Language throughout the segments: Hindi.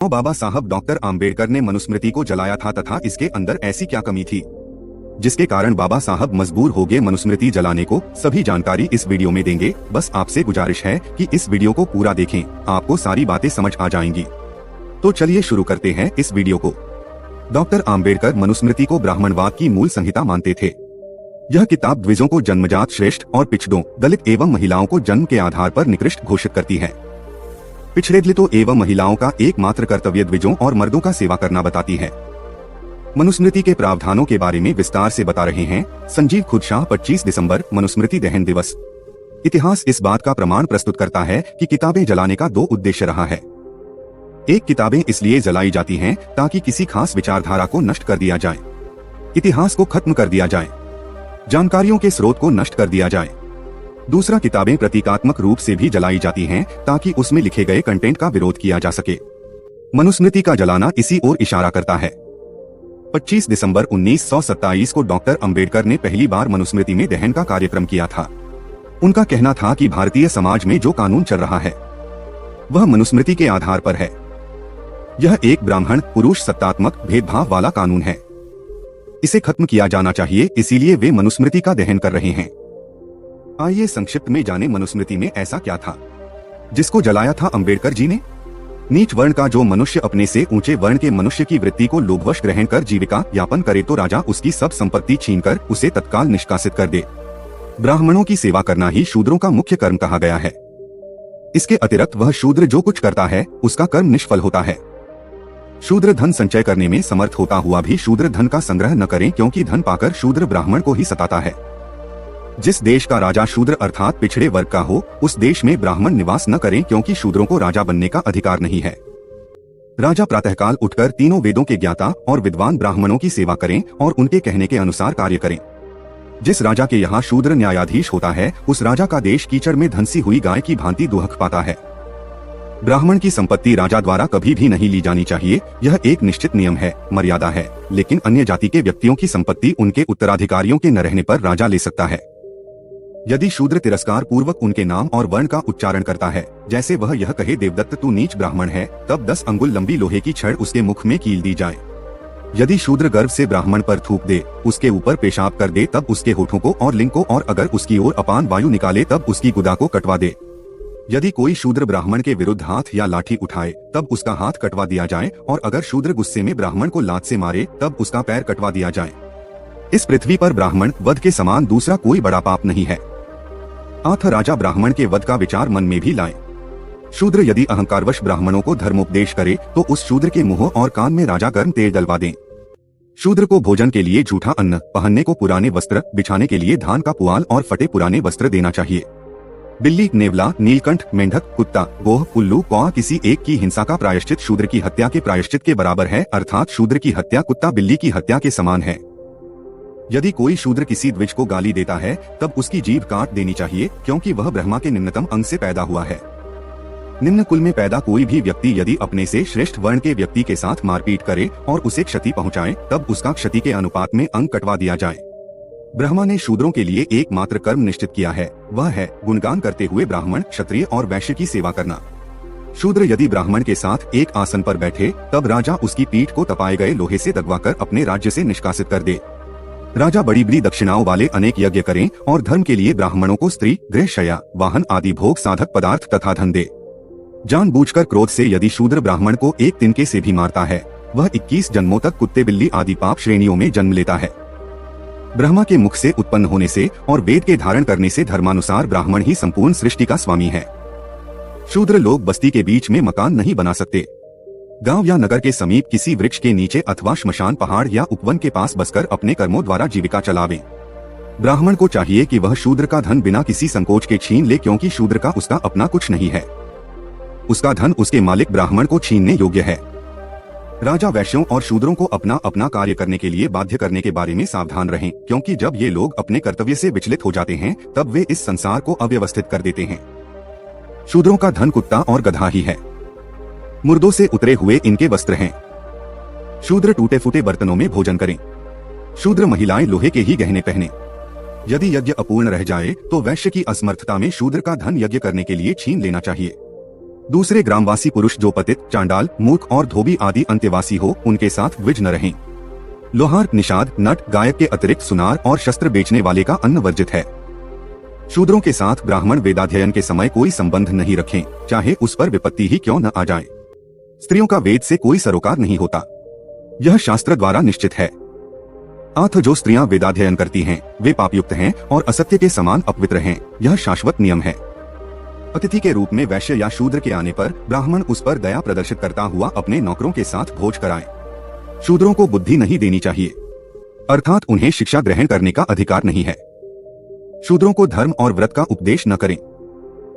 बाबा साहब डॉक्टर आम्बेडकर ने मनुस्मृति को जलाया था तथा इसके अंदर ऐसी क्या कमी थी जिसके कारण बाबा साहब मजबूर हो गए मनुस्मृति जलाने को। सभी जानकारी इस वीडियो में देंगे। बस आपसे गुजारिश है कि इस वीडियो को पूरा देखें, आपको सारी बातें समझ आ जाएंगी। तो चलिए शुरू करते हैं इस वीडियो को। डॉक्टर आम्बेडकर मनुस्मृति को ब्राह्मणवाद की मूल संहिता मानते थे। यह किताब द्विजों को जन्मजात श्रेष्ठ और पिछड़ों, दलित एवं महिलाओं को जन्म के आधार पर निकृष्ट घोषित करती है। पिछड़े दलितों एवं महिलाओं का एकमात्र कर्तव्य द्विजों और मर्दों का सेवा करना बताती है। मनुस्मृति के प्रावधानों के बारे में विस्तार से बता रहे हैं संजीव खुदशाह। 25 दिसंबर मनुस्मृति दहन दिवस। इतिहास इस बात का प्रमाण प्रस्तुत करता है कि किताबें जलाने का दो उद्देश्य रहा है। एक, किताबें इसलिए जलाई जाती हैं ताकि किसी खास विचारधारा को नष्ट कर दिया जाए, इतिहास को खत्म कर दिया जाए, जानकारियों के स्रोत को नष्ट कर दिया जाए। दूसरा, किताबें प्रतीकात्मक रूप से भी जलाई जाती हैं ताकि उसमें लिखे गए कंटेंट का विरोध किया जा सके। मनुस्मृति का जलाना इसी ओर इशारा करता है। 25 दिसंबर 1927 को डॉक्टर अंबेडकर ने पहली बार मनुस्मृति में दहन का कार्यक्रम किया था। उनका कहना था कि भारतीय समाज में जो कानून चल रहा है वह मनुस्मृति के आधार पर है। यह एक ब्राह्मण पुरुष सत्तात्मक भेदभाव वाला कानून है, इसे खत्म किया जाना चाहिए, इसीलिए वे मनुस्मृति का दहन कर रहे हैं। आइए संक्षिप्त में जाने मनुस्मृति में ऐसा क्या था जिसको जलाया था अंबेडकर जी ने। नीच वर्ण का जो मनुष्य अपने से ऊंचे वर्ण के मनुष्य की वृत्ति को लोभवश ग्रहण कर जीविका यापन करे तो राजा उसकी सब संपत्ति छीनकर उसे तत्काल निष्कासित कर दे। ब्राह्मणों की सेवा करना ही शूद्रों का मुख्य कर्म कहा गया है। इसके अतिरिक्त वह शूद्र जो कुछ करता है उसका कर्म निष्फल होता है। शूद्र धन संचय करने में समर्थ होता हुआ भी शूद्र धन का संग्रह न करें, क्योंकि धन पाकर शूद्र ब्राह्मण को ही सताता है। जिस देश का राजा शूद्र अर्थात पिछड़े वर्ग का हो, उस देश में ब्राह्मण निवास न करें, क्योंकि शूद्रों को राजा बनने का अधिकार नहीं है। राजा प्रातःकाल उठकर तीनों वेदों के ज्ञाता और विद्वान ब्राह्मणों की सेवा करें और उनके कहने के अनुसार कार्य करें। जिस राजा के यहाँ शूद्र न्यायाधीश होता है, उस राजा का देश कीचड़ में धंसी हुई गाय की भांति दुहक पाता है। ब्राह्मण की संपत्ति राजा द्वारा कभी भी नहीं ली जानी चाहिए, यह एक निश्चित नियम है, मर्यादा है। लेकिन अन्य जाति के व्यक्तियों की संपत्ति उनके उत्तराधिकारियों के न रहने पर राजा ले सकता है। यदि शूद्र तिरस्कार पूर्वक उनके नाम और वर्ण का उच्चारण करता है, जैसे वह यह कहे देवदत्त तू नीच ब्राह्मण है, तब 10 अंगुल लंबी लोहे की छड़ उसके मुख में कील दी जाए। यदि शूद्र गर्व से ब्राह्मण पर थूक दे, उसके ऊपर पेशाब कर दे, तब उसके होठों को और लिंग को, और अगर उसकी ओर अपान वायु निकाले तब उसकी गुदा को कटवा दे। यदि कोई शूद्र ब्राह्मण के विरुद्ध हाथ या लाठी उठाए तब उसका हाथ कटवा दिया जाए, और अगर शूद्र गुस्से में ब्राह्मण को लात से मारे तब उसका पैर कटवा दिया जाए। इस पृथ्वी पर ब्राह्मण वध के समान दूसरा कोई बड़ा पाप नहीं है। अतः राजा ब्राह्मण के वध का विचार मन में भी लाए। शूद्र यदि अहंकारवश ब्राह्मणों को धर्मोपदेश करे तो उस शूद्र के मुंह और कान में राजा गर्म तेल डलवा दें। शूद्र को भोजन के लिए झूठा अन्न, पहनने को पुराने वस्त्र, बिछाने के लिए धान का पुआल और फटे पुराने वस्त्र देना चाहिए। बिल्ली, नेवला, नीलकंठ, मेंढक, कुत्ता, गोह, उल्लू, कौआ किसी एक की हिंसा का प्रायश्चित शूद्र की हत्या के प्रायश्चित के बराबर है, अर्थात शूद्र की हत्या कुत्ता बिल्ली की हत्या के समान है। यदि कोई शूद्र किसी द्विज को गाली देता है तब उसकी जीभ काट देनी चाहिए, क्योंकि वह ब्रह्मा के निम्नतम अंग से पैदा हुआ है। निम्न कुल में पैदा कोई भी व्यक्ति यदि अपने से श्रेष्ठ वर्ण के व्यक्ति के साथ मारपीट करे और उसे क्षति पहुंचाए, तब उसका क्षति के अनुपात में अंग कटवा दिया जाए। ब्रह्मा ने शूद्रों के लिए एकमात्र कर्म निश्चित किया है, वह है गुणगान करते हुए ब्राह्मण, क्षत्रिय और वैश्य की सेवा करना। शूद्र यदि ब्राह्मण के साथ एक आसन पर बैठे तब राजा उसकी पीठ को तपाए गए लोहे से दगवाकर अपने राज्य से निष्कासित कर दे। राजा बड़ी बड़ी दक्षिणाओं वाले अनेक यज्ञ करें और धर्म के लिए ब्राह्मणों को स्त्री, गृह, शया, वाहन आदि भोग साधक पदार्थ तथा धन दे। जानबूझकर क्रोध से यदि शूद्र ब्राह्मण को एक तिनके से भी मारता है, वह 21 जन्मों तक कुत्ते, बिल्ली आदि पाप श्रेणियों में जन्म लेता है। ब्रह्मा के मुख से उत्पन्न होने से और वेद के धारण करने से धर्मानुसार ब्राह्मण ही संपूर्ण सृष्टि का स्वामी है। शूद्र लोग बस्ती के बीच में मकान नहीं बना सकते। गांव या नगर के समीप किसी वृक्ष के नीचे अथवा श्मशान, पहाड़ या उपवन के पास बसकर अपने कर्मों द्वारा जीविका चलावे। ब्राह्मण को चाहिए कि वह शूद्र का धन बिना किसी संकोच के छीन ले, क्योंकि शूद्र का उसका अपना कुछ नहीं है। उसका धन उसके मालिक ब्राह्मण को छीनने योग्य है। राजा वैश्यों और शूद्रों को अपना अपना कार्य करने के लिए बाध्य करने के बारे में सावधान रहें, क्योंकि जब ये लोग अपने कर्तव्य से विचलित हो जाते हैं तब वे इस संसार को अव्यवस्थित कर देते हैं। शूद्रों का धन कुत्ता और गधा ही है। मुर्दों से उतरे हुए इनके वस्त्र हैं। शूद्र टूटे फूटे बर्तनों में भोजन करें। शूद्र महिलाएं लोहे के ही गहने पहने। यदि यज्ञ अपूर्ण रह जाए तो वैश्य की असमर्थता में शूद्र का धन यज्ञ करने के लिए छीन लेना चाहिए। दूसरे ग्रामवासी पुरुष जो पतित, चांडाल, मूर्ख और धोबी आदि अंत्यवासी हो, उनके साथ द्विज न रहें। लोहार, निषाद, नट, गायक के अतिरिक्त सुनार और शस्त्र बेचने वाले का अन्न वर्जित है। शूद्रों के साथ ब्राह्मण वेदाध्ययन के समय कोई संबंध नहीं रखें, चाहे उस पर विपत्ति ही क्यों न आ जाए। स्त्रियों का वेद से कोई सरोकार नहीं होता, यह शास्त्र द्वारा निश्चित है। अथ जो स्त्रियां वेदाध्ययन करती हैं, वे पापयुक्त हैं और असत्य के समान अपवित्र हैं, यह शाश्वत नियम है। अतिथि के रूप में वैश्य या शूद्र के आने पर ब्राह्मण उस पर दया प्रदर्शित करता हुआ अपने नौकरों के साथ भोज कराए। शूद्रों को बुद्धि नहीं देनी चाहिए, अर्थात उन्हें शिक्षा ग्रहण करने का अधिकार नहीं है। शूद्रों को धर्म और व्रत का उपदेश न करें।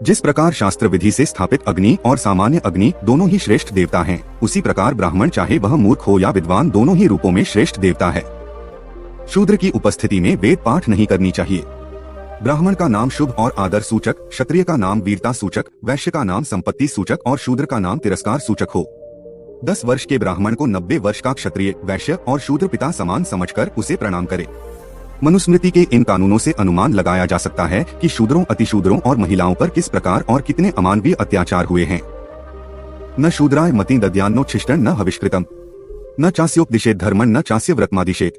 जिस प्रकार शास्त्र विधि से स्थापित अग्नि और सामान्य अग्नि दोनों ही श्रेष्ठ देवता हैं, उसी प्रकार ब्राह्मण चाहे वह मूर्ख हो या विद्वान दोनों ही रूपों में श्रेष्ठ देवता है। शूद्र की उपस्थिति में वेद पाठ नहीं करनी चाहिए। ब्राह्मण का नाम शुभ और आदर सूचक, क्षत्रिय का नाम वीरता सूचक, वैश्य का नाम संपत्ति सूचक और शूद्र का नाम तिरस्कार सूचक हो। 10 वर्ष के ब्राह्मण को 90 वर्ष का क्षत्रिय, वैश्य और शूद्र पिता समान समझकर उसे प्रणाम करे। मनुस्मृति के इन कानूनों से अनुमान लगाया जा सकता है कि शूद्रों, अतिशूद्रों और महिलाओं पर किस प्रकार और कितने अमानवीय अत्याचार हुए हैं। न शूद्राय मति दद्यान्नोच्छिष्टं न हविष्कृतम्, न चास्योपदिशेत् धर्मं न चास्य व्रतमादिशेत्।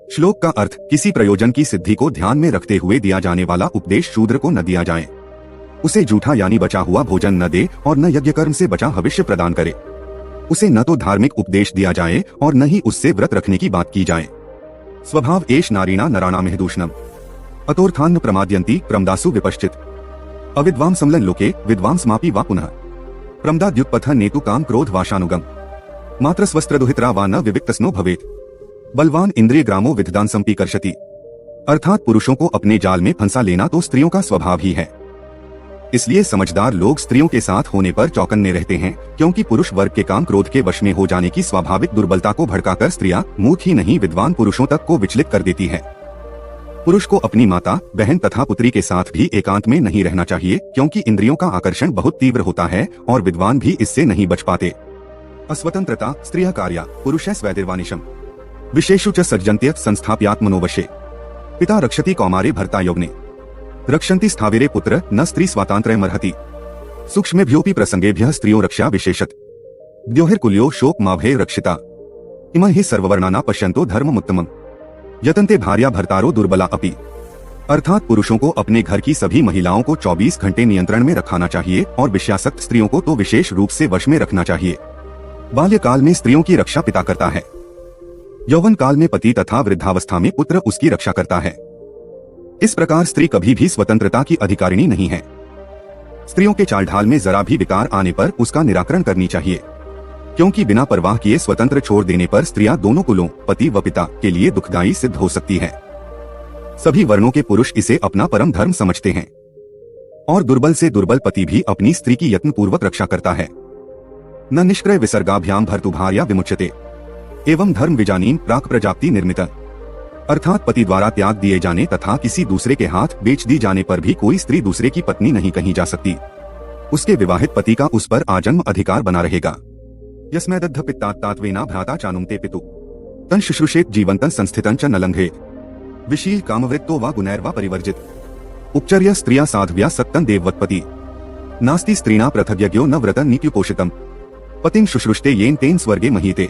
श्लोक का अर्थ, किसी प्रयोजन की सिद्धि को ध्यान में रखते हुए दिया जाने वाला उपदेश शूद्र को न दिया जाए। उसे जूठा यानी बचा हुआ भोजन न दे और न यज्ञ कर्म से बचा भविष्य प्रदान करे। उसे न तो धार्मिक उपदेश दिया जाए और न ही उससे व्रत रखने की बात की जाए। स्वभाव एष नारीणा नराणामिह दूषणम्, अतोर्थान्न प्रमाद्यन्ति प्रमदासु विपश्चित। अविद्वां समलन लोके विद्वां समापि वा पुनः, प्रमदाद्युत्पथ नेतु काम क्रोध वाशानुगम, मात्र स्वस्त्रदुहित्रा वा न विविक्तस्नो भवेत्। बलवान इंद्रिय ग्रामो विद्धान संपीकर्षति, अर्थात पुरुषों को अपने जाल में फंसा लेना तो स्त्रियों का स्वभाव ही है। इसलिए समझदार लोग स्त्रियों के साथ होने पर चौकन्ने रहते हैं, क्योंकि पुरुष वर्ग के काम क्रोध के वश में हो जाने की स्वाभाविक दुर्बलता को भड़काकर स्त्रियां मूर्ख ही नहीं विद्वान पुरुषों तक को विचलित कर देती है। पुरुष को अपनी माता, बहन तथा पुत्री के साथ भी एकांत में नहीं रहना चाहिए, क्योंकि इंद्रियों का आकर्षण बहुत तीव्र होता है और विद्वान भी इससे नहीं बच पाते। अस्वतंत्रता स्त्रियः कार्या पुरुषः स्वैर्वानिशम्, विशेषु च सज्जन्त्य संस्थाप्यात्मनोवशे। पिता रक्षति कौमारे भर्ता यौवने, रक्षन्ति स्थाविरे पुत्र न स्त्री स्वातंत्र्यमर्हति। सूक्ष्मेभ्योऽपि प्रसंगेभ्यः स्त्रियो रक्षा विशेषत, द्योहिर्कुल्यो शोक माभे रक्षिता। इमं हि सर्ववर्णाना पश्यन्तो धर्ममुत्तमम्, यतन्ते भार्या भर्तारो दुर्बला अपि। अर्थात पुरुषों को अपने घर की सभी महिलाओं को 24 घंटे नियंत्रण में रखना चाहिए और विषयासक्त स्त्रियों को तो विशेष रूप से वश में रखना चाहिए। बाल्यकाल में स्त्रियों की रक्षा पिता करता है, यौवन काल में पति तथा वृद्धावस्था में पुत्र उसकी रक्षा करता है। इस प्रकार स्त्री कभी भी स्वतंत्रता की अधिकारिणी नहीं है। स्त्रियों के चालढाल में जरा भी विकार आने पर उसका निराकरण करनी चाहिए, क्योंकि बिना परवाह किए स्वतंत्र छोड़ देने पर स्त्रियां दोनों कुलों, पति व पिता के लिए दुखदायी सिद्ध हो सकती है। सभी वर्णों के पुरुष इसे अपना परम धर्म समझते हैं और दुर्बल से दुर्बल पति भी अपनी स्त्री की यत्नपूर्वक रक्षा करता है। न निष्क्रय विसर्गाभ्याम भर्तुभार्या विमुच्यते, एवं धर्म विजानीन प्राक प्रजाप्ति निर्मित। अर्थात पति द्वारा त्याग दिए जाने तथा किसी दूसरे के हाथ बेच दी जाने पर भी कोई स्त्री दूसरे की पत्नी नहीं कही जा सकती। उसके विवाहित पति का उस पर आजन्म अधिकार बना रहेगा। यस्मै दग्ध पित्तात्तात्वेना भ्राता चानुमते पितु, तन् शुश्रूषेत जीवन्तं संस्थितं च न लंघेत, विशील कामवृत्तो वा गुणैर्वा परिवर्जित। उपचर्य स्त्रिया साध्व्या सत्तं देववत्पति, नास्ति स्त्रीणा पृथग्यज्ञो न व्रतं नीत्युपोषितम्, पतिं शुश्रूषते येन तेन स्वर्गे महीते।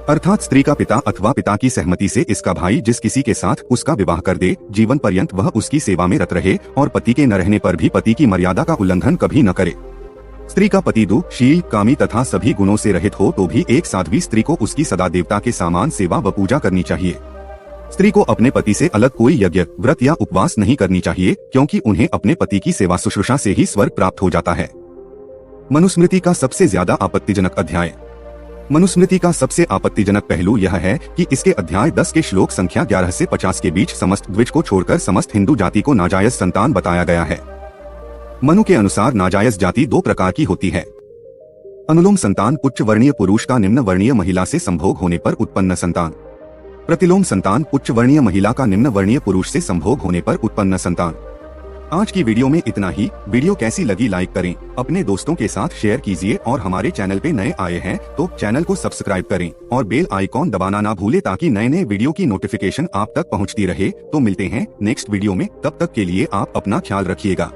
अर्थात स्त्री का पिता अथवा पिता की सहमति से इसका भाई जिस किसी के साथ उसका विवाह कर दे, जीवन पर्यंत वह उसकी सेवा में रत रहे और पति के न रहने पर भी पति की मर्यादा का उल्लंघन कभी न करे। स्त्री का पति दु, शील, कामी तथा सभी गुणों से रहित हो तो भी एक साध्वी स्त्री को उसकी सदा देवता के समान सेवा व पूजा करनी चाहिए। स्त्री को अपने पति से अलग कोई यज्ञ, व्रत या उपवास नहीं करनी चाहिए, क्योंकि उन्हें अपने पति की सेवा शुश्रूषा से ही स्वर्ग प्राप्त हो जाता है। मनुस्मृति का सबसे ज्यादा आपत्तिजनक अध्याय। मनुस्मृति का सबसे आपत्तिजनक पहलू यह है कि इसके अध्याय 10 के श्लोक संख्या 11 से 50 के बीच समस्त द्विज को छोड़कर समस्त हिंदू जाति को नाजायज संतान बताया गया है। मनु के अनुसार नाजायज जाति 2 प्रकार की होती है। अनुलोम संतान उच्च वर्णीय पुरुष का निम्न वर्णीय महिला से संभोग होने पर उत्पन्न संतान। प्रतिलोम संतान उच्च वर्णीय महिला का निम्न वर्णीय पुरुष से संभोग होने पर उत्पन्न संतान। आज की वीडियो में इतना ही। वीडियो कैसी लगी लाइक करें, अपने दोस्तों के साथ शेयर कीजिए और हमारे चैनल पे नए आए हैं तो चैनल को सब्सक्राइब करें और बेल आइकॉन दबाना ना भूले ताकि नए नए वीडियो की नोटिफिकेशन आप तक पहुंचती रहे। तो मिलते हैं नेक्स्ट वीडियो में, तब तक के लिए आप अपना ख्याल रखिएगा।